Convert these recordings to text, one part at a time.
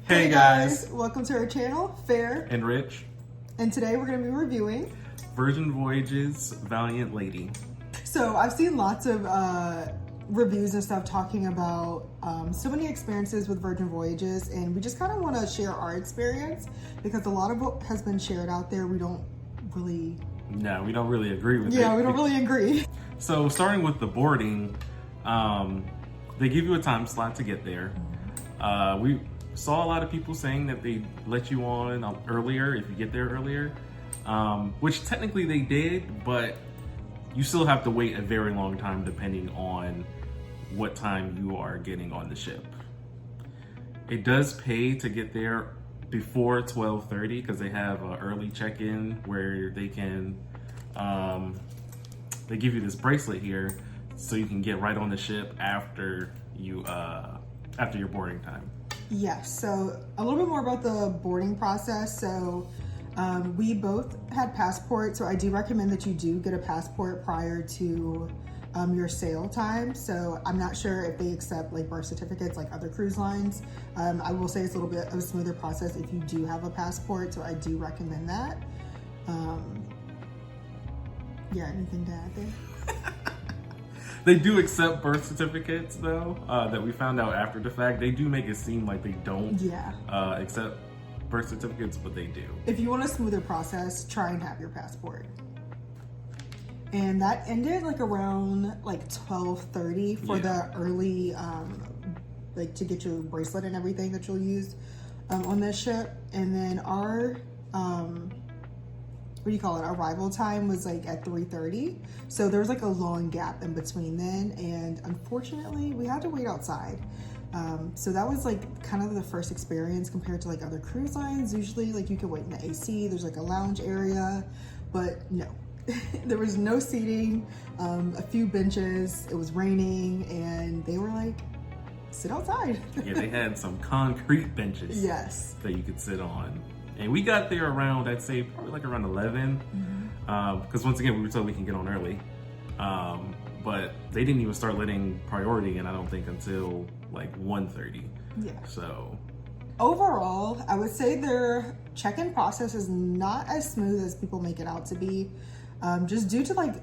Hey guys, welcome to our channel, Fair and Rich, and today we're going to be reviewing Virgin Voyages Valiant Lady. So I've seen lots of reviews and stuff talking about so many experiences with Virgin Voyages, and we just kind of want to share our experience because a lot of what has been shared out there we don't really agree with it. Yeah, we don't really agree. So starting with the boarding, they give you a time slot to get there. We saw a lot of people saying that they let you on earlier if you get there earlier, which technically they did, but you still have to wait a very long time depending on what time you are getting on the ship. It does pay to get there before 12:30 because they have an early check-in where they can they give you this bracelet here so you can get right on the ship after your boarding time. Yes, so a little bit more about the boarding process. So we both had passports, so I do recommend that you do get a passport prior to your sail time. So I'm not sure if they accept like birth certificates like other cruise lines. I will say it's a little bit of a smoother process if you do have a passport, so I do recommend that. Yeah, anything to add there? They do accept birth certificates though, that we found out after the fact. They do make it seem like they don't accept birth certificates, but they do. If you want a smoother process, try and have your passport. And that ended like around like 12:30 for the early, like to get your bracelet and everything that you'll use on this ship. And then our, arrival time was like at 3:30. So there was like a long gap in between then. And unfortunately we had to wait outside. So that was like kind of the first experience compared to like other cruise lines. Usually like you can wait in the AC, there's like a lounge area, but no. There was no seating, a few benches, it was raining, and they were like, sit outside. Yeah, they had some concrete benches that you could sit on. And we got there around, I'd say probably like around 11, because once again, we were told we can get on early. But they didn't even start letting priority in, I don't think, until like 1:30. Yeah. So overall, I would say their check-in process is not as smooth as people make it out to be. Just due to like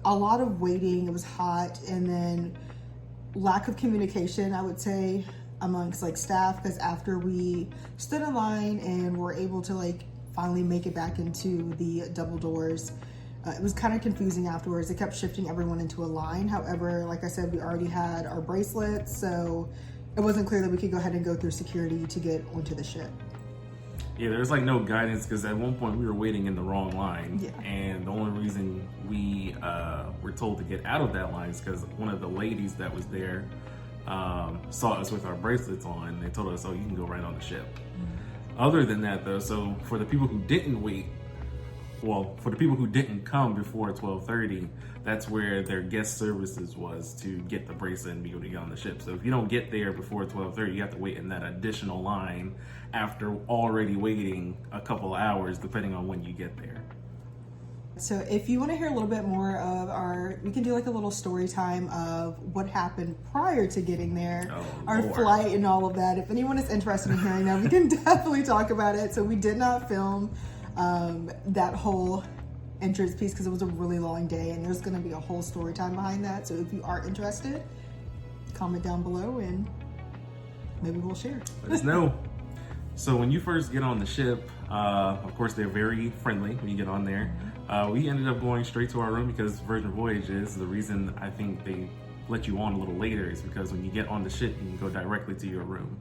a lot of waiting, it was hot, and then lack of communication, I would say, amongst like staff, because after we stood in line and were able to like finally make it back into the double doors, it was kind of confusing afterwards. They kept shifting everyone into a line. However, like I said, we already had our bracelets, so it wasn't clear that we could go ahead and go through security to get onto the ship. Yeah, there's like no guidance because at one point we were waiting in the wrong line, and the only reason we were told to get out of that line is because one of the ladies that was there saw us with our bracelets on. They told us, "Oh, you can go right on the ship." Other than that, though, so for the people who didn't wait, well, for the people who didn't come before 12:30, that's where their guest services was to get the bracelet and be able to get on the ship. So if you don't get there before 12:30, you have to wait in that additional line after already waiting a couple hours, depending on when you get there. So if you want to hear a little bit more of we can do like a little story time of what happened prior to getting there, our flight and all of that. If anyone is interested in hearing that, we can definitely talk about it. So we did not film that whole entrance piece because it was a really long day, and there's going to be a whole story time behind that. So if you are interested, comment down below and maybe we'll share. Let us know. So when you first get on the ship, of course they're very friendly when you get on there. We ended up going straight to our room because Virgin Voyages, the reason I think they let you on a little later is because when you get on the ship, you can go directly to your room.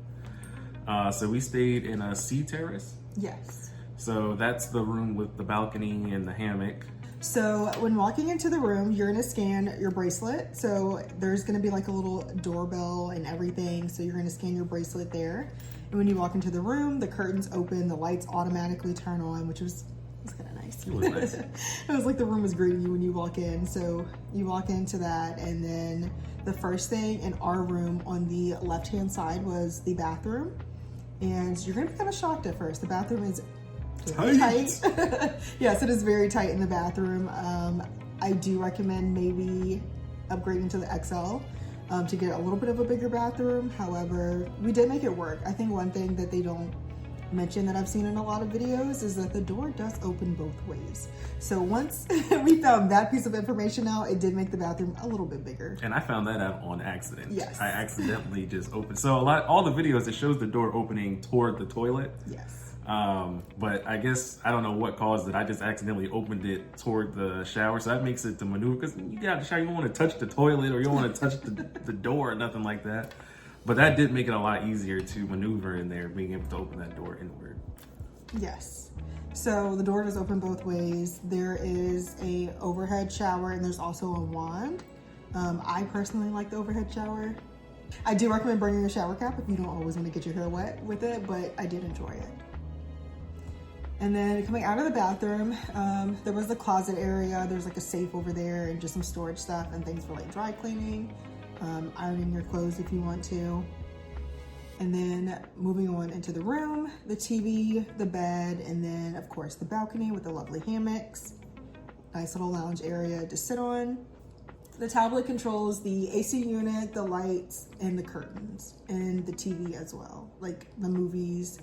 So we stayed in a sea terrace. Yes. So that's the room with the balcony and the hammock. So when walking into the room, you're gonna scan your bracelet. So there's gonna be like a little doorbell and everything. So you're gonna scan your bracelet there. And when you walk into the room, the curtains open, the lights automatically turn on, which was kind of nice. It was nice. It was like the room was greeting you when you walk in. So you walk into that, and then the first thing in our room on the left-hand side was the bathroom. And you're gonna be kind of shocked at first. The bathroom is tight. Yes, it is very tight in the bathroom. I do recommend maybe upgrading to the XL. to get a little bit of a bigger bathroom. However, we did make it work. I think one thing that they don't mention that I've seen in a lot of videos is that the door does open both ways. So once we found that piece of information out, it did make the bathroom a little bit bigger. And I found that out on accident. Yes. I accidentally just opened. So all the videos, it shows the door opening toward the toilet. Yes. But I guess, I don't know what caused it. I just accidentally opened it toward the shower. So that makes it to maneuver, because you get out the shower, you don't want to touch the toilet, or you don't want to touch the door or nothing like that. But that did make it a lot easier to maneuver in there, being able to open that door inward. Yes. So the door does open both ways. There is a overhead shower, and there's also a wand. I personally like the overhead shower. I do recommend bringing a shower cap if you don't always want to get your hair wet with it, but I did enjoy it. And then coming out of the bathroom, there was the closet area. There's like a safe over there and just some storage stuff and things for like dry cleaning, ironing your clothes if you want to. And then moving on into the room, the TV, the bed, and then of course the balcony with the lovely hammocks. Nice little lounge area to sit on. The tablet controls the AC unit, the lights, and the curtains, and the TV as well. Like the movies,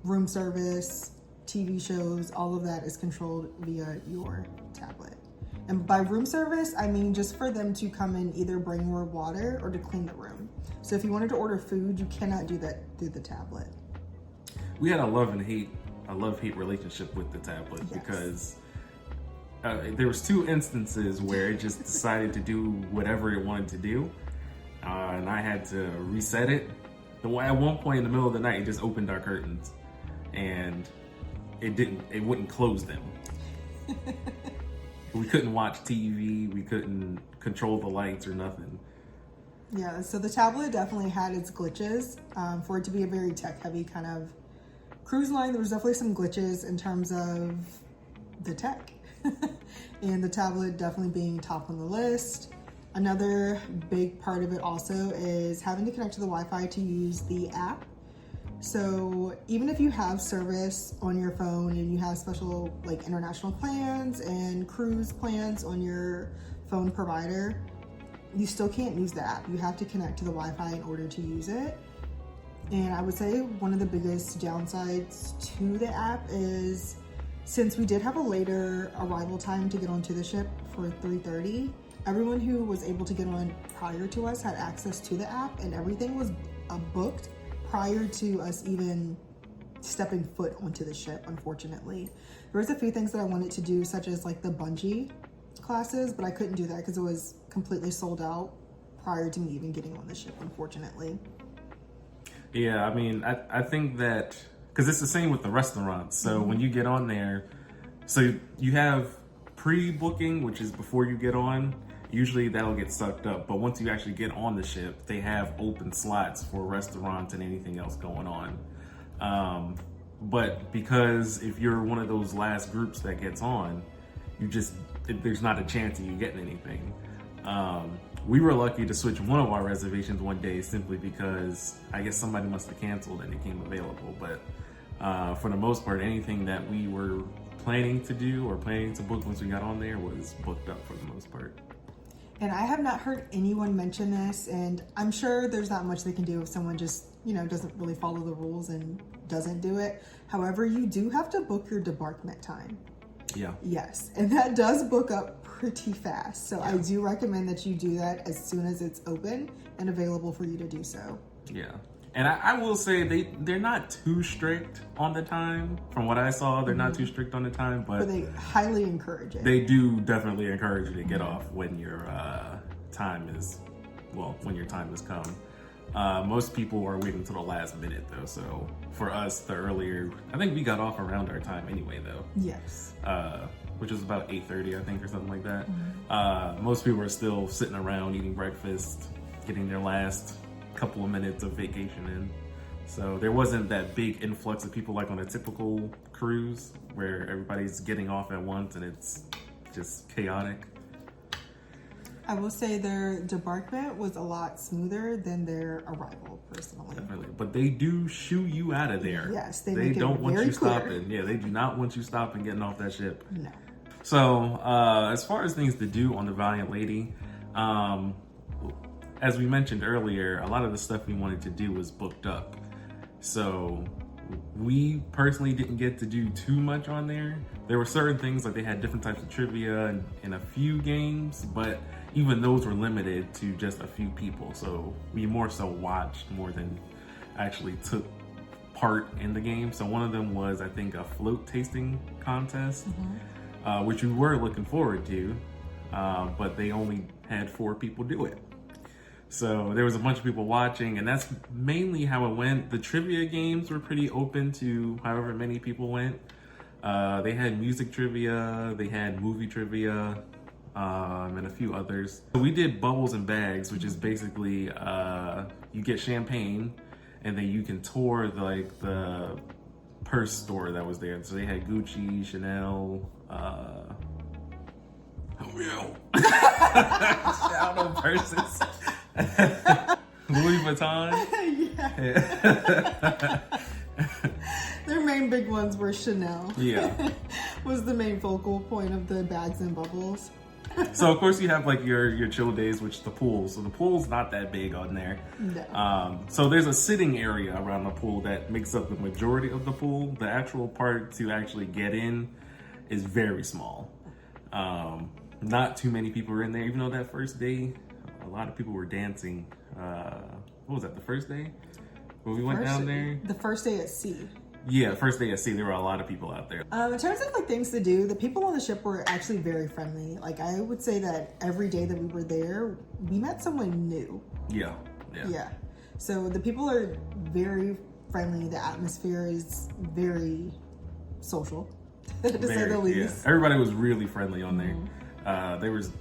room service, TV shows, all of that is controlled via your tablet. And by room service, I mean just for them to come and either bring more water or to clean the room. So if you wanted to order food, you cannot do that through the tablet. We had a love-hate relationship with the tablet. Yes. Because there was 2 instances where it just decided to do whatever it wanted to do, and I had to reset it. At one point in the middle of the night, it just opened our curtains, and it wouldn't close them. We couldn't watch TV, we couldn't control the lights or nothing. Yeah, so the tablet definitely had its glitches. For it to be a very tech-heavy kind of cruise line, there was definitely some glitches in terms of the tech. And the tablet definitely being top on the list. Another big part of it also is having to connect to the Wi-Fi to use the app. So even if you have service on your phone and you have special like international plans and cruise plans on your phone provider, you still can't use the app. You have to connect to the Wi-Fi in order to use it. And I would say one of the biggest downsides to the app is, since we did have a later arrival time to get onto the ship for 3:30, everyone who was able to get on prior to us had access to the app, and everything was booked prior to us even stepping foot onto the ship, unfortunately. There was a few things that I wanted to do, such as like the bungee classes, but I couldn't do that because it was completely sold out prior to me even getting on the ship, unfortunately. Yeah, I mean, I think that, because it's the same with the restaurants. So when you get on there, so you have pre-booking, which is before you get on. Usually that'll get sucked up. But once you actually get on the ship, they have open slots for restaurants and anything else going on. But because if you're one of those last groups that gets on, there's not a chance of you getting anything. We were lucky to switch one of our reservations one day simply because I guess somebody must have canceled and it came available. But for the most part, anything that we were planning to do or planning to book once we got on there was booked up for the most part. And I have not heard anyone mention this, and I'm sure there's not much they can do if someone just, doesn't really follow the rules and doesn't do it. However, you do have to book your debarkment time. Yeah. Yes, and that does book up pretty fast. So yeah. I do recommend that you do that as soon as it's open and available for you to do so. Yeah. And I will say they're not too strict on the time. From what I saw, they're not too strict on the time, but they highly encourage it. They do definitely encourage you to get off when your time has come. Most people are waiting until the last minute though. So for us, the earlier, I think we got off around our time anyway though. Yes. Which was about 8:30, I think, or something like that. Most people are still sitting around eating breakfast, getting their last couple of minutes of vacation in. So there wasn't that big influx of people like on a typical cruise where everybody's getting off at once and it's just chaotic. I will say their debarkment was a lot smoother than their arrival, personally. Definitely. But they do shoo you out of there. Yes, they don't want you stopping. Yeah, they do not want you stopping getting off that ship. No. So as far as things to do on the Valiant Lady, as we mentioned earlier, a lot of the stuff we wanted to do was booked up. So we personally didn't get to do too much on there. There were certain things, like they had different types of trivia in a few games, but even those were limited to just a few people. So we more so watched more than actually took part in the game. So one of them was, I think, a float tasting contest, which we were looking forward to, but they only had 4 people do it. So there was a bunch of people watching, and that's mainly how it went. The trivia games were pretty open to however many people went. They had music trivia, they had movie trivia, and a few others. So we did bubbles and bags, which is basically you get champagne, and then you can tour the purse store that was there. So they had Gucci, Chanel, shout out purses. Louis Vuitton. Yeah. Their main big ones were Chanel. Yeah. Was the main focal point of the bags and bubbles. So of course you have like your chill days, which the pool. So the pool's not that big on there. No. So there's a sitting area around the pool that makes up the majority of the pool. The actual part to actually get in is very small. Not too many people were in there, even though that first day, a lot of people were dancing. What was that, the first day? When we went down there? The first day at sea. Yeah, first day at sea, there were a lot of people out there. In terms of like things to do, the people on the ship were actually very friendly. Like I would say that every day that we were there, we met someone new. Yeah. So the people are very friendly. The atmosphere is very social, to say the least. Yeah. Everybody was really friendly on there. There was,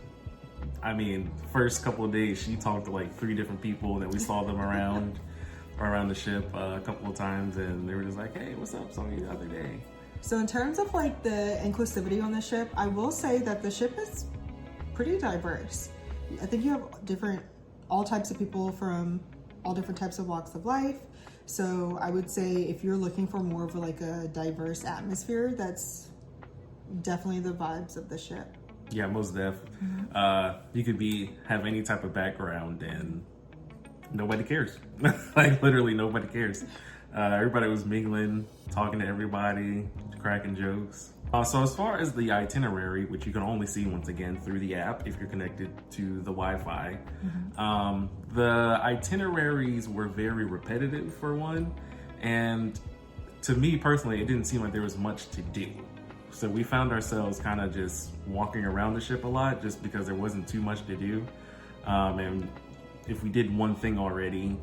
first couple of days, she talked to like 3 different people that we saw them around the ship a couple of times, and they were just like, hey, what's up? Saw you the other day. So in terms of like the inclusivity on the ship, I will say that the ship is pretty diverse. I think you have all types of people from all different types of walks of life. So I would say if you're looking for more of like a diverse atmosphere, that's definitely the vibes of the ship. Yeah, most def. You could have any type of background and nobody cares. Like literally nobody cares. Everybody was mingling, talking to everybody, cracking jokes. So as far as the itinerary, which you can only see once again through the app if you're connected to the Wi-Fi, the itineraries were very repetitive for one, and to me personally, it didn't seem like there was much to do. So we found ourselves kind of just walking around the ship a lot just because there wasn't too much to do. And if we did one thing already,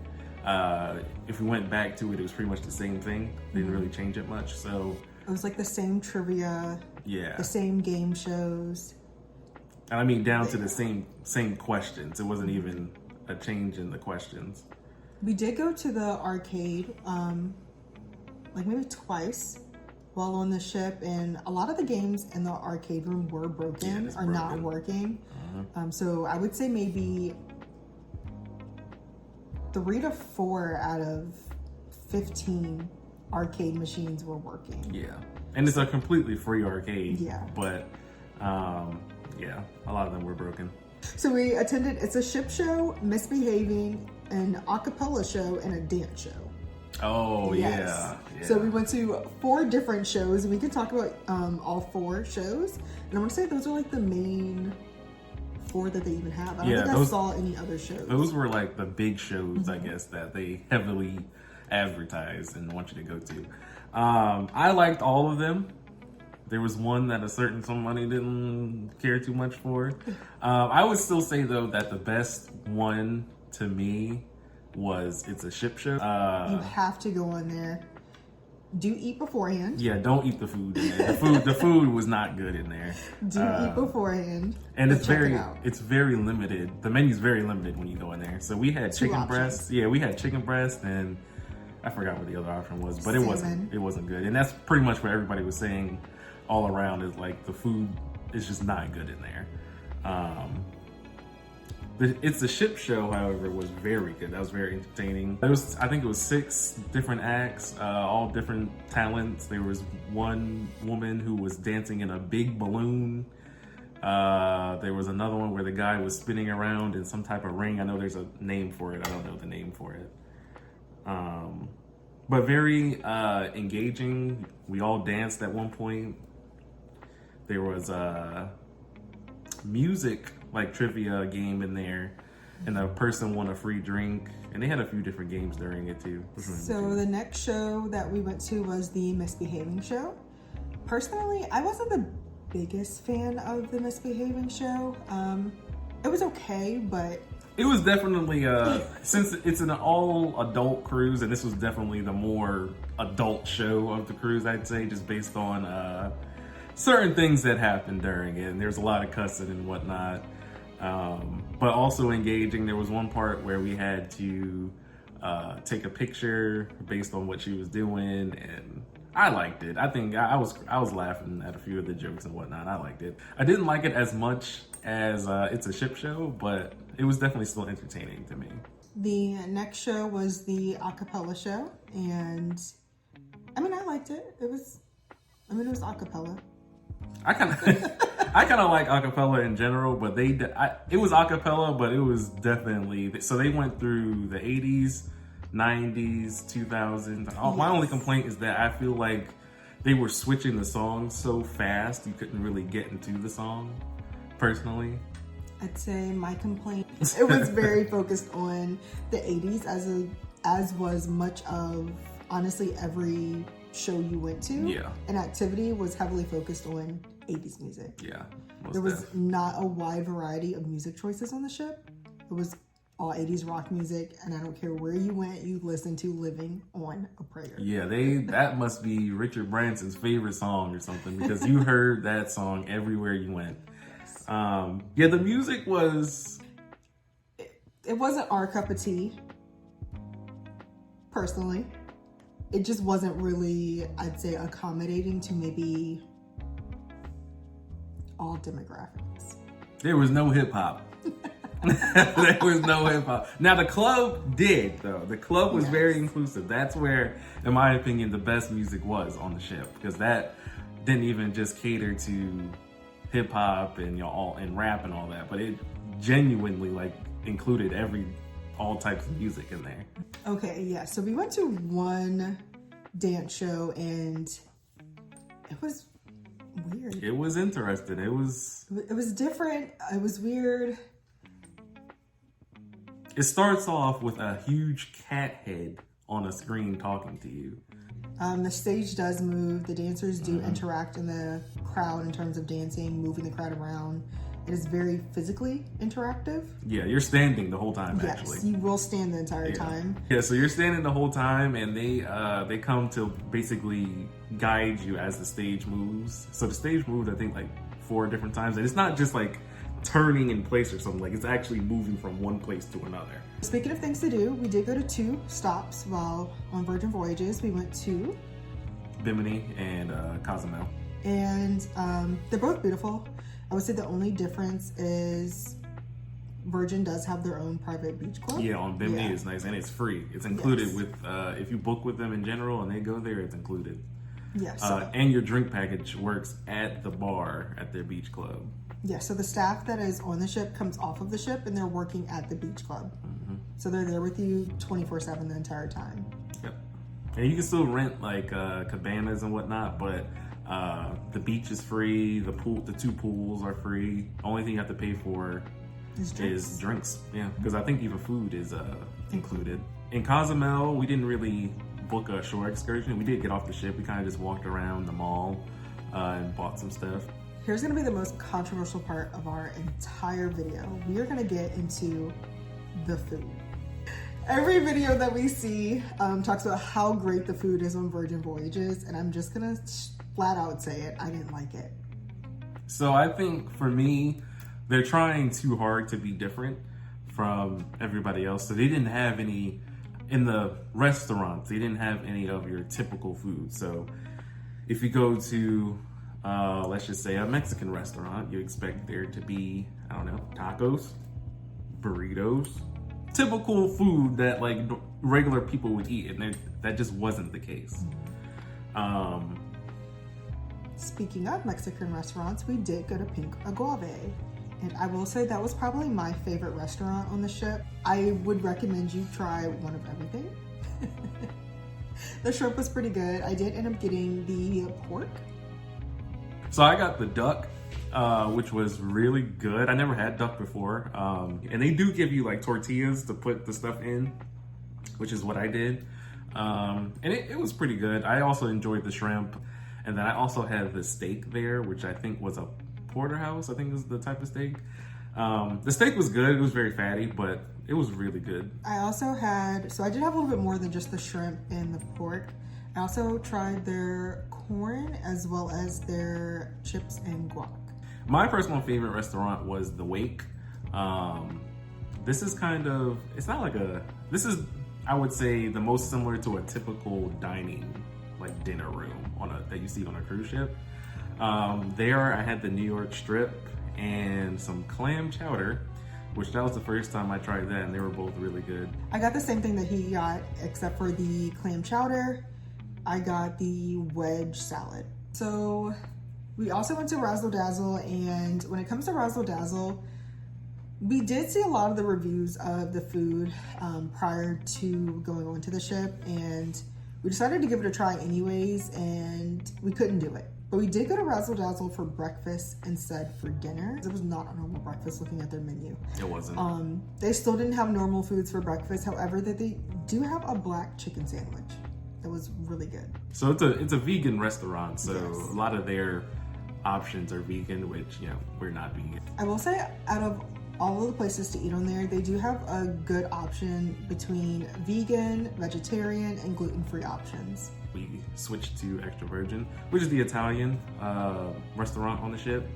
if we went back to it, it was pretty much the same thing. They didn't really change it much. So it was like the same trivia, the same game shows. And down to the same questions. It wasn't even a change in the questions. We did go to the arcade, like maybe twice while on the ship, and a lot of the games in the arcade room were broken or not working. So I would say maybe 3 to 4 out of 15 arcade machines were working. Yeah, and it's a completely free arcade. Yeah, but a lot of them were broken. So we attended, it's a ship show, Misbehaving, an a cappella show, and a dance show. Oh, yes. Yeah. So we went to 4 different shows, and we can talk about all 4 shows. And I want to say those are like the main 4 that they even have. I don't think I saw any other shows. Those were like the big shows, I guess, that they heavily advertised and want you to go to. I liked all of them. There was one that a certain somebody didn't care too much for. I would still say though that the best one to me was It's a Ship Show. You have to go on there. Do eat beforehand. Yeah, don't eat the food in there. The food was not good in there. Do eat beforehand. And it's very limited. The menu's very limited when you go in there. So we had chicken breast. Yeah, we had chicken breast, and I forgot what the other option was, but salmon. it wasn't good. And that's pretty much what everybody was saying all around, is like the food is just not good in there. It's a Ship Show, however, was very good. That was very entertaining. I think it was 6 different acts, all different talents. There was one woman who was dancing in a big balloon. There was another one where the guy was spinning around in some type of ring. I know there's a name for it. I don't know the name for it. But very engaging. We all danced at one point. There was a music like trivia game in there, and a person won a free drink. And they had a few different games during it too. So the next show that we went to was the Misbehaving Show. Personally, I wasn't the biggest fan of the Misbehaving Show. It was okay, but it was definitely since it's an all adult cruise, and this was definitely the more adult show of the cruise, I'd say, just based on certain things that happened during it. And there's a lot of cussing and whatnot, but also engaging. There was one part where we had to take a picture based on what she was doing, and I liked it. I think I was laughing at a few of the jokes and whatnot. I liked it. I didn't like it as much as It's a Ship Show, but it was definitely still entertaining to me. The next show was the Acapella show, and I mean, I liked it. It was acapella. I kind of like acapella in general, but it was acapella, but it was definitely, so they went through the 80s, 90s, 2000s. Yes. My only complaint is that I feel like they were switching the songs so fast you couldn't really get into the song, personally. I'd say my complaint, it was very focused on the 80s as was much of, honestly, every show you went to. Yeah. And activity was heavily focused on 80s music. Yeah. There was not a wide variety of music choices on the ship. It was all 80s rock music, and I don't care where you went, you listened to Living on a Prayer. Yeah, that must be Richard Branson's favorite song or something, because you heard that song everywhere you went. Yeah, the music was... It wasn't our cup of tea, personally. It just wasn't really, I'd say, accommodating to maybe all demographics. There was no hip hop. There was no hip hop. Now the club did, though. The club was very inclusive. That's where, in my opinion, the best music was on the ship, because that didn't even just cater to hip hop and and rap and all that, but it genuinely included all types of music in there. Okay, yeah. So we went to one dance show, and it was weird. It was interesting. It was different. It was weird. It starts off with a huge cat head on a screen talking to you. The stage does move. The dancers do interact in the crowd in terms of dancing, moving the crowd around. It is very physically interactive. Yeah, you're standing the whole time, actually. Yes, you will stand the entire time. Yeah, so you're standing the whole time, and they come to basically guide you as the stage moves. So the stage moved, I think, 4 different times. And it's not just turning in place or something. It's actually moving from one place to another. Speaking of things to do, we did go to 2 stops while on Virgin Voyages. We went to Bimini and Cozumel. And they're both beautiful. I would say the only difference is Virgin does have their own private beach club. Yeah, on Bimini is nice, and it's free. It's included with, if you book with them in general and they go there, it's included. Yes. And your drink package works at the bar at their beach club. Yeah, so the staff that is on the ship comes off of the ship, and they're working at the beach club. So they're there with you 24/7 the entire time. Yep. And you can still rent cabanas and whatnot, but the beach is free. The 2 pools are free. Only thing you have to pay for is drinks. Yeah, because I think even food is included. In Cozumel, we didn't really book a shore excursion. We did get off the ship. We kind of just walked around the mall and bought some stuff. Here's gonna be the most controversial part of our entire video. We are gonna get into the food. Every video that we see talks about how great the food is on Virgin Voyages, and I'm just gonna flat out say it, I didn't like it. So I think for me, they're trying too hard to be different from everybody else. So they didn't have any, in the restaurants, they didn't have any of your typical food. So if you go to, let's just say a Mexican restaurant, you expect there to be, I don't know, tacos, burritos, typical food that regular people would eat, and that just wasn't the case. Speaking of Mexican restaurants, we did go to Pink Agave. And I will say that was probably my favorite restaurant on the ship. I would recommend you try one of everything. The shrimp was pretty good. I did end up getting the pork. So I got the duck, which was really good. I never had duck before. And they do give you like tortillas to put the stuff in, which is what I did. And it was pretty good. I also enjoyed the shrimp. And then I also had the steak there, which I think was a porterhouse, I think is the type of steak. The steak was good. It was very fatty, but it was really good. I also had, so I did have a little bit more than just the shrimp and the pork. I also tried their corn as well as their chips and guac. My personal favorite restaurant was the Wake. This is kind of, it's not like a, this is, I would say, the most similar to a typical dining, like dinner room on a, that you see on a cruise ship. There I had the New York strip and some clam chowder, which that was the first time I tried that, and they were both really good. I got the same thing that he got, except for the clam chowder. I got the wedge salad. So we also went to Razzle Dazzle, and when it comes to Razzle Dazzle, we did see a lot of the reviews of the food prior to going onto the ship, and we decided to give it a try anyways, and we couldn't do it. But we did go to Razzle Dazzle for breakfast instead for dinner. It was not a normal breakfast looking at their menu. It wasn't. They still didn't have normal foods for breakfast. However, that they do have a black chicken sandwich. That was really good. So it's a vegan restaurant, so Yes. a lot of their options are vegan, which, you know, we're not vegan. I will say, out of all of the places to eat on there, they do have a good option between vegan, vegetarian, and gluten-free options. We switched to Extra Virgin, which is the Italian restaurant on the ship.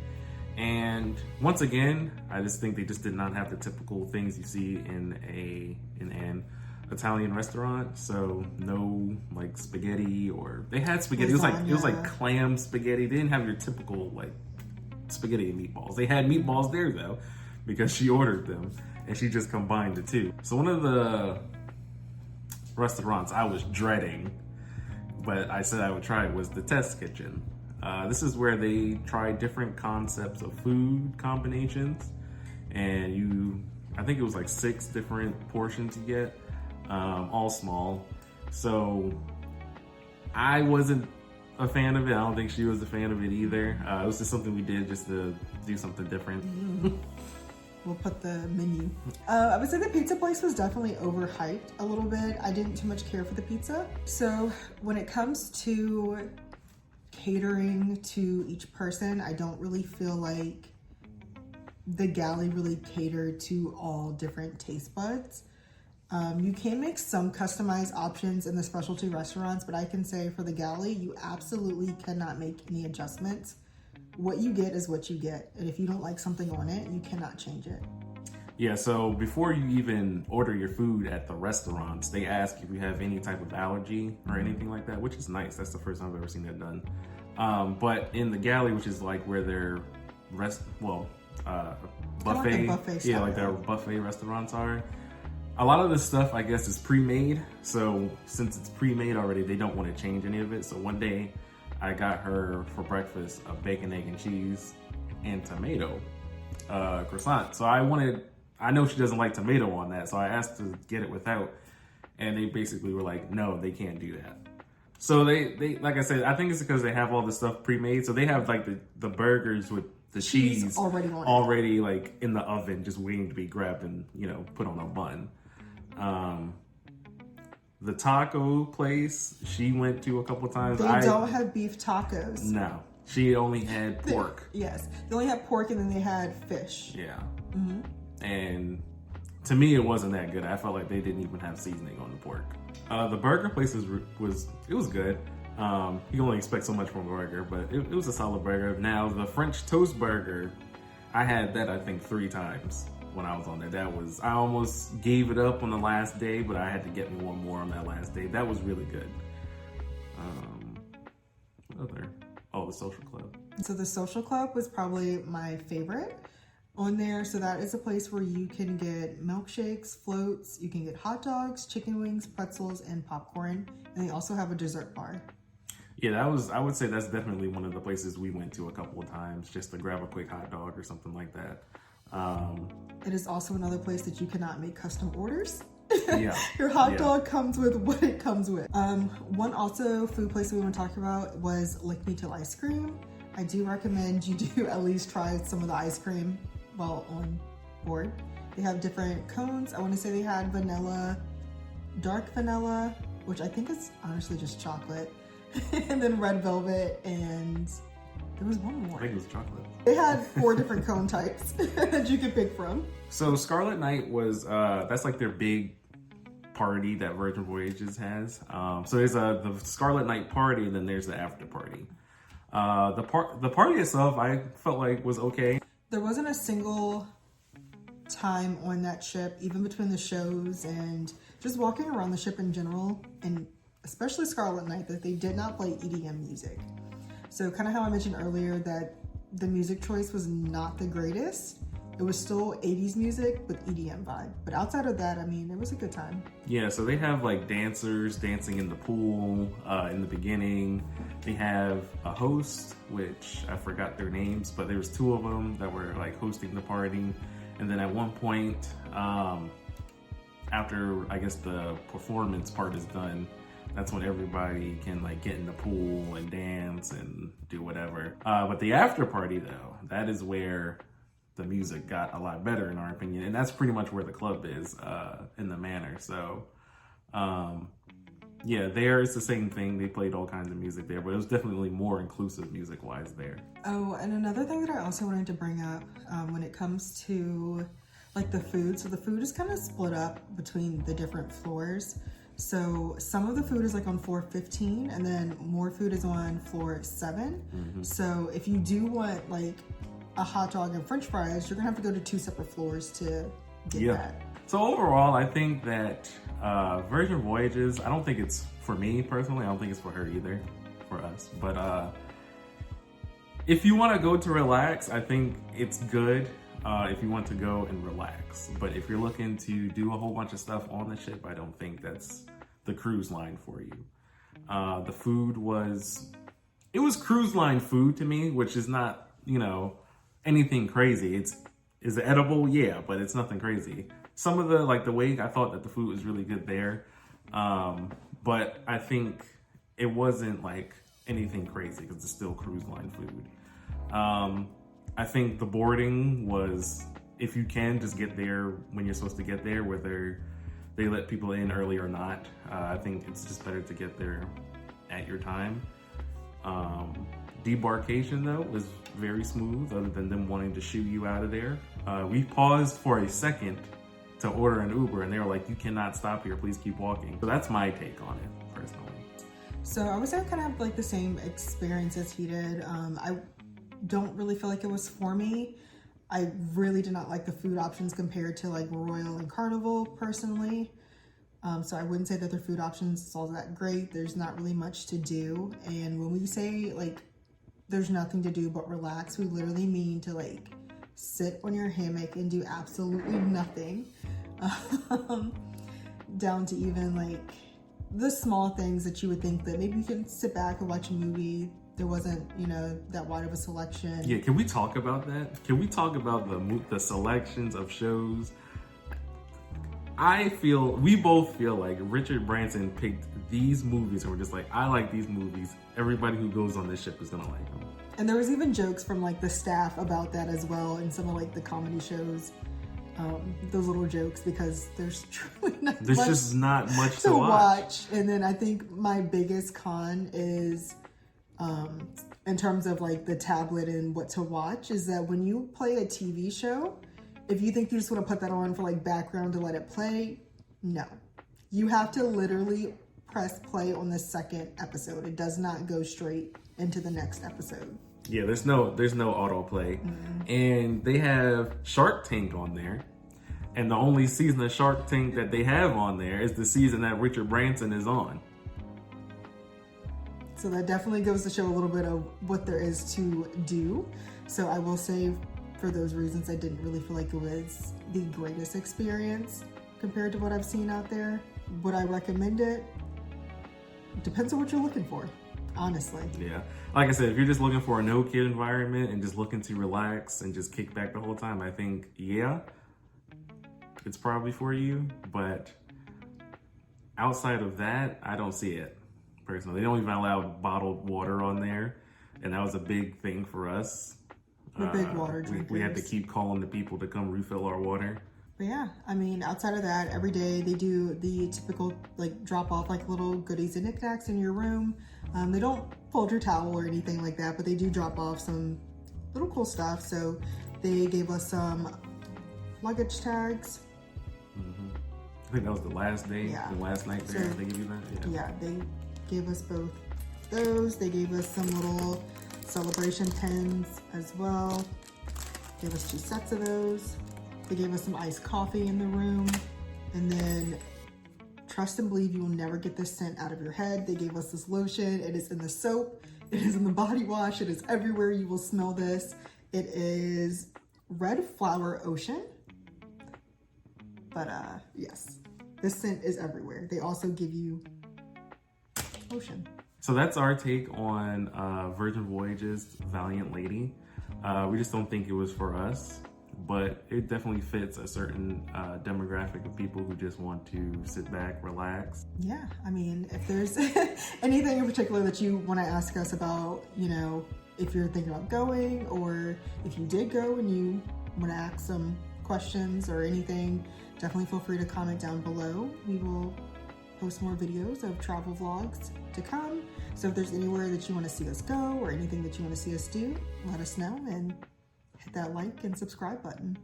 And once again, I just think they just did not have the typical things you see in an Italian restaurant. So no like spaghetti, or they had spaghetti. Lasagna. It was like clam spaghetti. They didn't have your typical like spaghetti and meatballs. They had meatballs there though, because she ordered them and she just combined the two. So one of the restaurants I was dreading, but I said I would try it, was the Test Kitchen. This is where they try different concepts of food combinations, and I think it was like 6 different portions you get, all small. So I wasn't a fan of it. I don't think she was a fan of it either. It was just something we did just to do something different. We'll put the menu. I would say the pizza place was definitely overhyped a little bit. I didn't too much care for the pizza. So when it comes to catering to each person, I don't really feel like the galley really catered to all different taste buds. You can make some customized options in the specialty restaurants, but I can say for the galley, you absolutely cannot make any adjustments. What you get is what you get, and if you don't like something on it, you cannot change it. Yeah, so before you even order your food at the restaurants, they ask if you have any type of allergy or anything like that, which is nice. That's the first time I've ever seen that done. But in the galley, which is like where their buffet, Like buffet yeah, style. like their buffet restaurants are. A lot of this stuff, I guess, is pre-made. So since it's pre-made already, they don't want to change any of it. So one day, I got her for breakfast a bacon, egg, and cheese and tomato croissant. So I know she doesn't like tomato on that, so I asked to get it without, and they basically were like, no, they can't do that. So they like I said, I think it's because they have all the stuff pre-made. So they have like the burgers with the cheese already like in the oven, just waiting to be grabbed and, you know, put on a bun. The taco place she went to a couple times. They don't have beef tacos. No, she only had pork. Yes, they only had pork, and then they had fish. Yeah. And to me, it wasn't that good. I felt like they didn't even have seasoning on the pork. The burger place was good. You can only expect so much from a burger, but it was a solid burger. Now the French toast burger, I had that I think 3 times when I was on there. I almost gave it up on the last day, but I had to get me one more on that last day. That was really good. The Social Club. So the Social Club was probably my favorite on there. So that is a place where you can get milkshakes, floats, you can get hot dogs, chicken wings, pretzels, and popcorn. And they also have a dessert bar. Yeah, I would say that's definitely one of the places we went to a couple of times just to grab a quick hot dog or something like that. It is also another place that you cannot make custom orders. Yeah. Your hot dog comes with what it comes with. One also food place that we want to talk about was Lick Me Till Ice Cream. I do recommend you do at least try some of the ice cream while on board. They have different cones. I want to say they had vanilla, dark vanilla, which I think is honestly just chocolate, and then red velvet, and there was one more. I think it was chocolate. They had 4 different cone types that you could pick from. So Scarlet Night was, that's like their big party that Virgin Voyages has. So there's the Scarlet Night party, and then there's the after party. The party itself, I felt like was okay. There wasn't a single time on that ship, even between the shows and just walking around the ship in general, and especially Scarlet Night, that they did not play EDM music. So kind of how I mentioned earlier that the music choice was not the greatest. It was still 80s music with EDM vibe. But outside of that, I mean, it was a good time. Yeah, so they have like dancers dancing in the pool in the beginning. They have a host, which I forgot their names, but there was 2 of them that were like hosting the party. And then at one point, after I guess the performance part is done, that's when everybody can like get in the pool and dance and do whatever. But the after party though, that is where the music got a lot better in our opinion. And that's pretty much where the club is in the manor. So yeah, there it's the same thing. They played all kinds of music there, but it was definitely more inclusive music wise there. Oh, and another thing that I also wanted to bring up when it comes to like the food. So the food is kind of split up between the different floors. So some of the food is like on floor 15, and then more food is on floor 7. Mm-hmm. So if you do want like a hot dog and french fries, you're gonna have to go to 2 separate floors to get that. So overall, I think that Virgin Voyages, I don't think it's for me personally, I don't think it's for her either, for us. But if you wanna go to relax, I think it's good. If you want to go and relax. But if you're looking to do a whole bunch of stuff on the ship, I don't think that's the cruise line for you. The food was cruise line food to me, which is not, you know, anything crazy. Is it edible? Yeah, but it's nothing crazy. Some of the way I thought that the food was really good there. But I think it wasn't like anything crazy because it's still cruise line food. I think the boarding was, if you can, just get there when you're supposed to get there, whether they let people in early or not. I think it's just better to get there at your time. Debarkation, though, was very smooth, other than them wanting to shoo you out of there. We paused for a second to order an Uber, and they were like, you cannot stop here, please keep walking. So that's my take on it, personally. So I would say I kind of have like the same experience as he did. I don't really feel like it was for me. I really did not like the food options compared to like Royal and Carnival personally. So I wouldn't say that their food options is all that great. There's not really much to do. And when we say like there's nothing to do but relax, we literally mean to like sit on your hammock and do absolutely nothing. Down to even like the small things that you would think that maybe you can sit back and watch a movie. There wasn't, you know, that wide of a selection. Yeah, can we talk about that? Can we talk about the selections of shows? We both feel like Richard Branson picked these movies and we're just like, I like these movies. Everybody who goes on this ship is gonna like them. And there was even jokes from like the staff about that as well in some of like the comedy shows. Those little jokes, because there's truly just not much to watch. And then I think my biggest con is in terms of like the tablet and what to watch, is that when you play a TV show, if you think you just want to put that on for like background to let it play, no. You have to literally press play on the second episode. It does not go straight into the next episode. Yeah, there's no autoplay. Mm-hmm. And they have Shark Tank on there. And the only season of Shark Tank that they have on there is the season that Richard Branson is on. So that definitely goes to show a little bit of what there is to do. So I will say, for those reasons, I didn't really feel like it was the greatest experience compared to what I've seen out there. Would I recommend it? Depends on what you're looking for. honestly. Yeah. Like I said, if you're just looking for a no-kid environment and just looking to relax and just kick back the whole time, I think, yeah, it's probably for you. But outside of that, I don't see it, personally. They don't even allow bottled water on there. And that was a big thing for us. We're big water drinkers. We had to keep calling the people to come refill our water. But yeah, I mean, outside of that, every day they do the typical, like, drop off, like, little goodies and knickknacks in your room. They don't fold your towel or anything like that, but they do drop off some little cool stuff. So they gave us some luggage tags. I think that was the last day, the last night there, they gave you that? Yeah, they gave us both those. They gave us some little celebration pins as well. Gave us 2 sets of those. They gave us some iced coffee in the room. And then, trust and believe, you will never get this scent out of your head. They gave us this lotion. It is in the soap. It is in the body wash. It is everywhere. You will smell this. It is Red Flower Ocean. But yes, this scent is everywhere. They also give you lotion. So that's our take on Virgin Voyages Valiant Lady. We just don't think it was for us, but it definitely fits a certain demographic of people who just want to sit back, relax. Yeah, I mean, if there's anything in particular that you want to ask us about, you know, if you're thinking about going, or if you did go and you want to ask some questions or anything, definitely feel free to comment down below. We will post more videos of travel vlogs to come. So if there's anywhere that you want to see us go or anything that you want to see us do, let us know and hit that like and subscribe button.